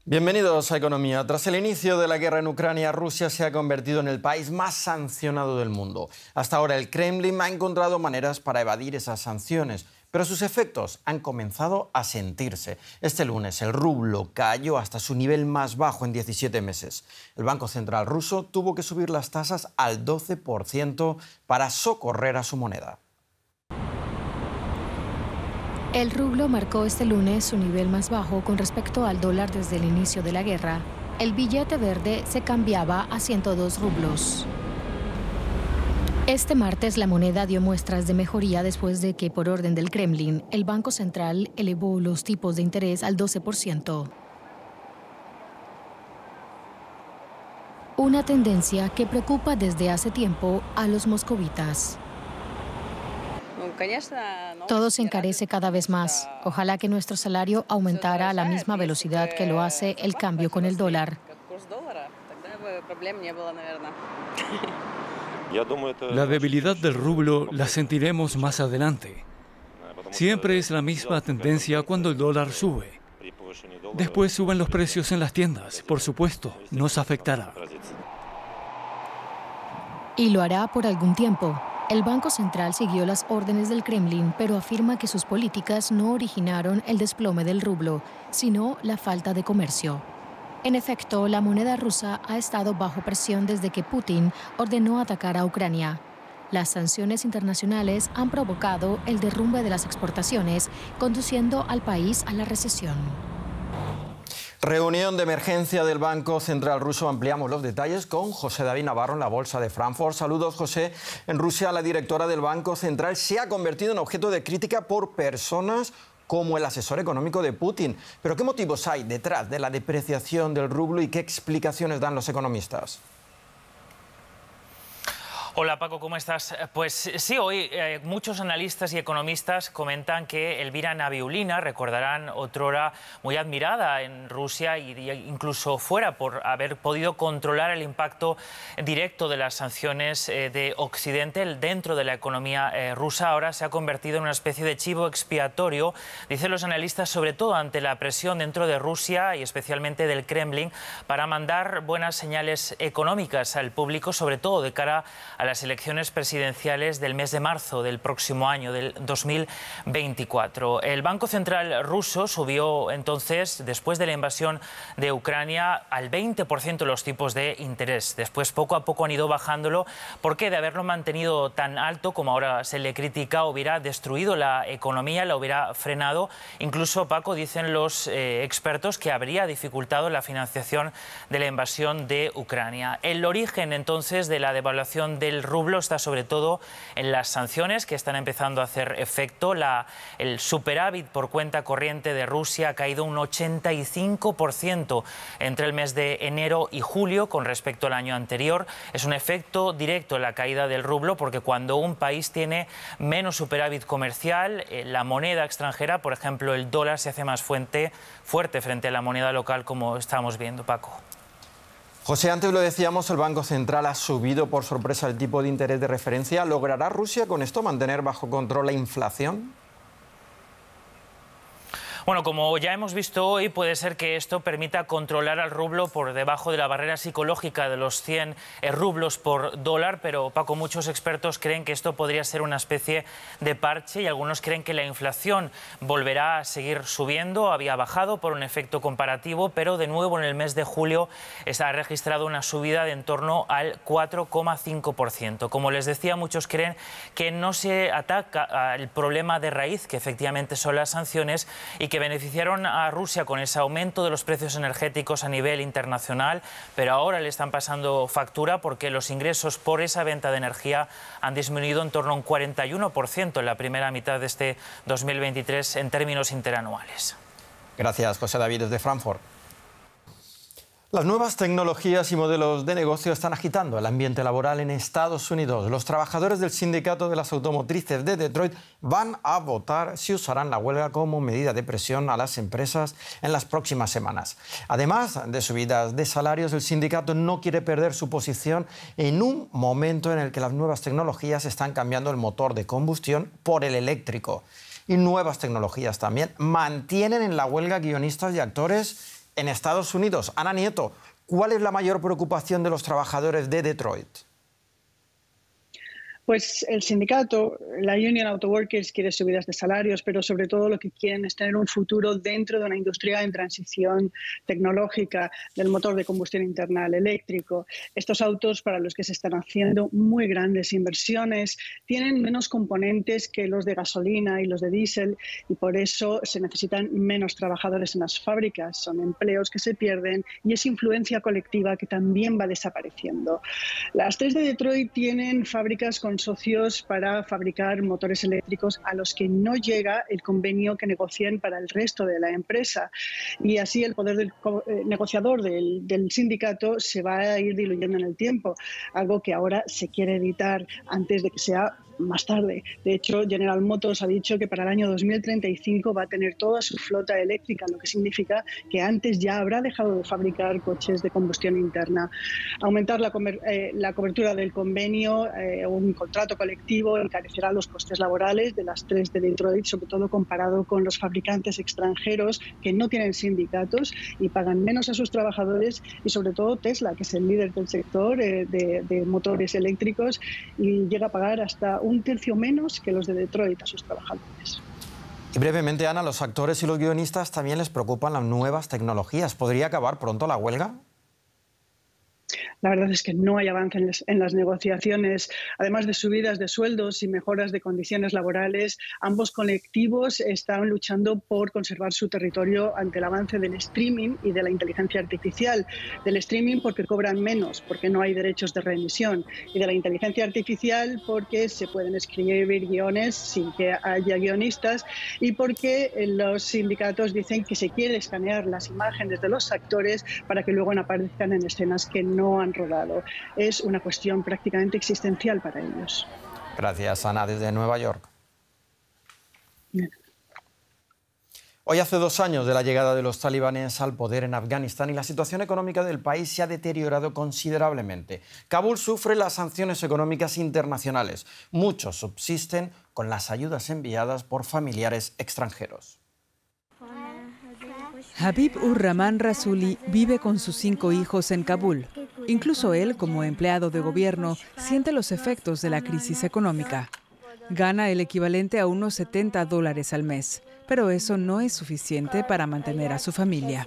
Bienvenidos a Economía. Tras el inicio de la guerra en Ucrania, Rusia se ha convertido en el país más sancionado del mundo. Hasta ahora el Kremlin ha encontrado maneras para evadir esas sanciones, pero sus efectos han comenzado a sentirse. Este lunes el rublo cayó hasta su nivel más bajo en 17 meses. El Banco Central ruso tuvo que subir las tasas al 12% para socorrer a su moneda. El rublo marcó este lunes su nivel más bajo con respecto al dólar desde el inicio de la guerra. El billete verde se cambiaba a 102 rublos. Este martes la moneda dio muestras de mejoría después de que, por orden del Kremlin, el Banco Central elevó los tipos de interés al 12%. Una tendencia que preocupa desde hace tiempo a los moscovitas. Todo se encarece cada vez más. Ojalá que nuestro salario aumentara a la misma velocidad que lo hace el cambio con el dólar. La debilidad del rublo la sentiremos más adelante. Siempre es la misma tendencia cuando el dólar sube. Después suben los precios en las tiendas. Por supuesto, nos afectará. Y lo hará por algún tiempo. El Banco Central siguió las órdenes del Kremlin, pero afirma que sus políticas no originaron el desplome del rublo, sino la falta de comercio. En efecto, la moneda rusa ha estado bajo presión desde que Putin ordenó atacar a Ucrania. Las sanciones internacionales han provocado el derrumbe de las exportaciones, conduciendo al país a la recesión. Reunión de emergencia del Banco Central ruso. Ampliamos los detalles con José David Navarro en la Bolsa de Frankfurt. Saludos, José. En Rusia, la directora del Banco Central se ha convertido en objeto de crítica por personas como el asesor económico de Putin. ¿Pero qué motivos hay detrás de la depreciación del rublo y qué explicaciones dan los economistas? Hola Paco, ¿cómo estás? Pues sí, hoy muchos analistas y economistas comentan que Elvira Nabiullina, recordarán, otrora muy admirada en Rusia e incluso fuera por haber podido controlar el impacto directo de las sanciones de Occidente dentro de la economía rusa, ahora se ha convertido en una especie de chivo expiatorio, dicen los analistas, sobre todo ante la presión dentro de Rusia y especialmente del Kremlin, para mandar buenas señales económicas al público, sobre todo de cara a las elecciones presidenciales del mes de marzo del próximo año, del 2024. El Banco Central ruso subió entonces, después de la invasión de Ucrania, al 20% los tipos de interés. Después, poco a poco han ido bajándolo, porque de haberlo mantenido tan alto, como ahora se le critica, hubiera destruido la economía, la hubiera frenado. Incluso, Paco, dicen los expertos que habría dificultado la financiación de la invasión de Ucrania. El origen, entonces, de la devaluación del rublo está sobre todo en las sanciones que están empezando a hacer efecto. El superávit por cuenta corriente de Rusia ha caído un 85% entre el mes de enero y julio con respecto al año anterior. Es un efecto directo en la caída del rublo, porque cuando un país tiene menos superávit comercial, la moneda extranjera, por ejemplo el dólar, se hace más fuerte frente a la moneda local, como estamos viendo, Paco. José, antes lo decíamos, el Banco Central ha subido por sorpresa el tipo de interés de referencia. ¿Logrará Rusia con esto mantener bajo control la inflación? Bueno, como ya hemos visto hoy, puede ser que esto permita controlar al rublo por debajo de la barrera psicológica de los 100 rublos por dólar, pero Paco, muchos expertos creen que esto podría ser una especie de parche y algunos creen que la inflación volverá a seguir subiendo. Había bajado por un efecto comparativo, pero de nuevo en el mes de julio ha registrado una subida de en torno al 4,5%. Como les decía, muchos creen que no se ataca al problema de raíz, que efectivamente son las sanciones, y que beneficiaron a Rusia con ese aumento de los precios energéticos a nivel internacional, pero ahora le están pasando factura porque los ingresos por esa venta de energía han disminuido en torno a un 41% en la primera mitad de este 2023 en términos interanuales. Gracias, José David, desde Frankfurt. Las nuevas tecnologías y modelos de negocio están agitando el ambiente laboral en Estados Unidos. Los trabajadores del sindicato de las automotrices de Detroit van a votar si usarán la huelga como medida de presión a las empresas en las próximas semanas. Además de subidas de salarios, el sindicato no quiere perder su posición en un momento en el que las nuevas tecnologías están cambiando el motor de combustión por el eléctrico. Y nuevas tecnologías también mantienen en la huelga guionistas y actores en Estados Unidos. Ana Nieto, ¿cuál es la mayor preocupación de los trabajadores de Detroit? Pues el sindicato, la Union Auto Workers, quiere subidas de salarios, pero sobre todo lo que quieren es tener un futuro dentro de una industria en transición tecnológica del motor de combustión interna al eléctrico. Estos autos, para los que se están haciendo muy grandes inversiones, tienen menos componentes que los de gasolina y los de diésel, y por eso se necesitan menos trabajadores en las fábricas. Son empleos que se pierden y es influencia colectiva que también va desapareciendo. Las 3 de Detroit tienen fábricas con socios para fabricar motores eléctricos a los que no llega el convenio que negocian para el resto de la empresa. Y así el poder del negociador del sindicato se va a ir diluyendo en el tiempo, algo que ahora se quiere evitar antes de que sea más tarde. De hecho, General Motors ha dicho que para el año 2035 va a tener toda su flota eléctrica, lo que significa que antes ya habrá dejado de fabricar coches de combustión interna. Aumentar la cobertura del convenio, un contrato colectivo, encarecerá los costes laborales de las 3 de Detroit, sobre todo comparado con los fabricantes extranjeros que no tienen sindicatos y pagan menos a sus trabajadores, y sobre todo Tesla, que es el líder del sector de motores eléctricos, y llega a pagar hasta 1/3 menos que los de Detroit a sus trabajadores. Y brevemente, Ana, los actores y los guionistas también les preocupan las nuevas tecnologías. ¿Podría acabar pronto la huelga? La verdad es que no hay avance en las negociaciones. Además de subidas de sueldos y mejoras de condiciones laborales, ambos colectivos están luchando por conservar su territorio ante el avance del streaming y de la inteligencia artificial. Del streaming porque cobran menos, porque no hay derechos de reemisión, y de la inteligencia artificial porque se pueden escribir guiones sin que haya guionistas, y porque los sindicatos dicen que se quiere escanear las imágenes de los actores para que luego no aparezcan en escenas que no han rodado. Es una cuestión prácticamente existencial para ellos. Gracias, Ana, desde Nueva York. Bien. Hoy hace 2 años de la llegada de los talibanes al poder en Afganistán y la situación económica del país se ha deteriorado considerablemente. Kabul sufre las sanciones económicas internacionales. Muchos subsisten con las ayudas enviadas por familiares extranjeros. Habib-ur-Rahman Rasuli vive con sus 5 hijos en Kabul. Incluso él, como empleado de gobierno, siente los efectos de la crisis económica. Gana el equivalente a unos $70 al mes, pero eso no es suficiente para mantener a su familia.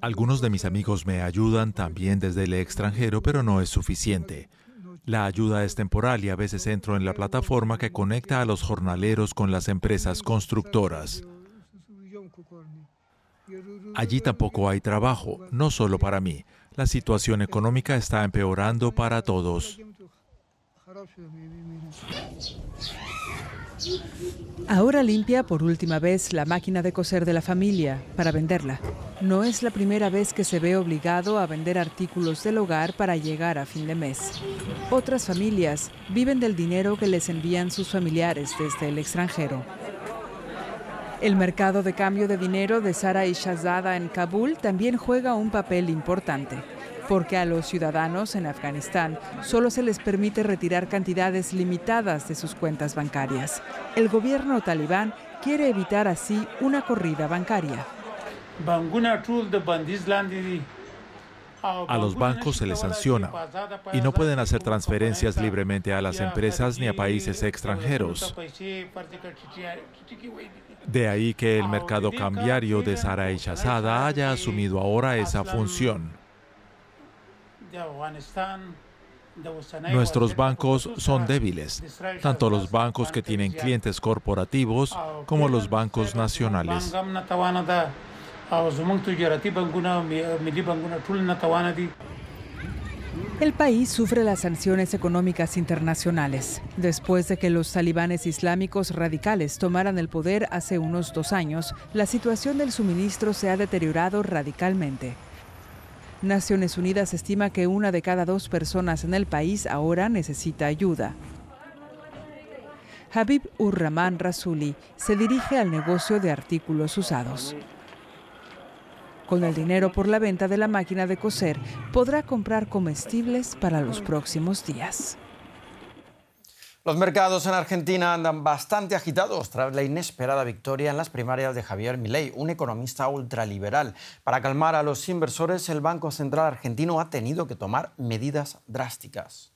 Algunos de mis amigos me ayudan también desde el extranjero, pero no es suficiente. La ayuda es temporal y a veces entro en la plataforma que conecta a los jornaleros con las empresas constructoras. Allí tampoco hay trabajo, no solo para mí. La situación económica está empeorando para todos. Ahora limpia por última vez la máquina de coser de la familia para venderla. No es la primera vez que se ve obligado a vender artículos del hogar para llegar a fin de mes. Otras familias viven del dinero que les envían sus familiares desde el extranjero. El mercado de cambio de dinero de Zahra y Shahzada en Kabul también juega un papel importante, porque a los ciudadanos en Afganistán solo se les permite retirar cantidades limitadas de sus cuentas bancarias. El gobierno talibán quiere evitar así una corrida bancaria. A los bancos se les sanciona y no pueden hacer transferencias libremente a las empresas ni a países extranjeros. De ahí que el mercado cambiario de Zahra y Shahzada haya asumido ahora esa función. Nuestros bancos son débiles, tanto los bancos que tienen clientes corporativos como los bancos nacionales. El país sufre las sanciones económicas internacionales, después de que los talibanes islámicos radicales tomaran el poder hace unos 2 años. La situación del suministro se ha deteriorado radicalmente. Naciones Unidas estima que 1 de cada 2 personas en el país ahora necesita ayuda. Habib-ur-Rahman Rasuli se dirige al negocio de artículos usados. Con el dinero por la venta de la máquina de coser, podrá comprar comestibles para los próximos días. Los mercados en Argentina andan bastante agitados tras la inesperada victoria en las primarias de Javier Milei, un economista ultraliberal. Para calmar a los inversores, el Banco Central argentino ha tenido que tomar medidas drásticas.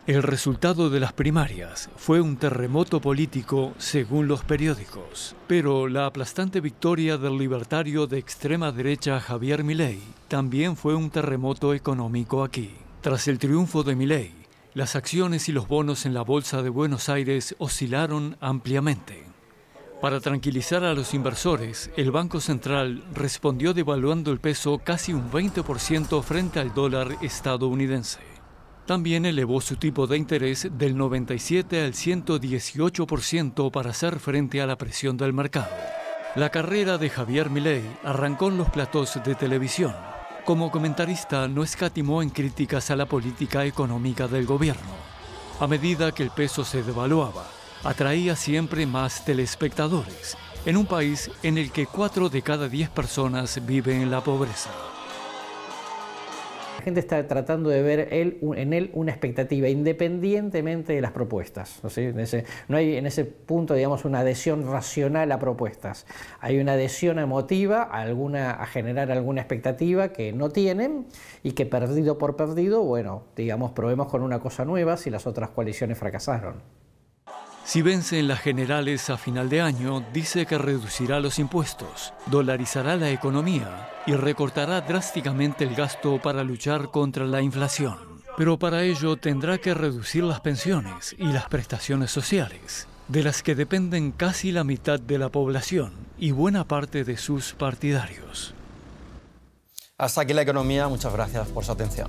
El resultado de las primarias fue un terremoto político según los periódicos, pero la aplastante victoria del libertario de extrema derecha Javier Milei también fue un terremoto económico aquí. Tras el triunfo de Milei, las acciones y los bonos en la Bolsa de Buenos Aires oscilaron ampliamente. Para tranquilizar a los inversores, el Banco Central respondió devaluando el peso casi un 20% frente al dólar estadounidense. También elevó su tipo de interés del 97 al 118% para hacer frente a la presión del mercado. La carrera de Javier Milei arrancó en los platós de televisión. Como comentarista, no escatimó en críticas a la política económica del gobierno. A medida que el peso se devaluaba, atraía siempre más telespectadores, en un país en el que 4 de cada 10 personas viven en la pobreza. La gente está tratando de ver en él una expectativa, independientemente de las propuestas. No hay en ese punto, digamos, una adhesión racional a propuestas. Hay una adhesión emotiva a generar alguna expectativa que no tienen y que perdido por perdido, bueno, digamos, probemos con una cosa nueva si las otras coaliciones fracasaron. Si vence en las generales a final de año, dice que reducirá los impuestos, dolarizará la economía y recortará drásticamente el gasto para luchar contra la inflación. Pero para ello tendrá que reducir las pensiones y las prestaciones sociales, de las que dependen casi la mitad de la población y buena parte de sus partidarios. Hasta aquí la economía. Muchas gracias por su atención.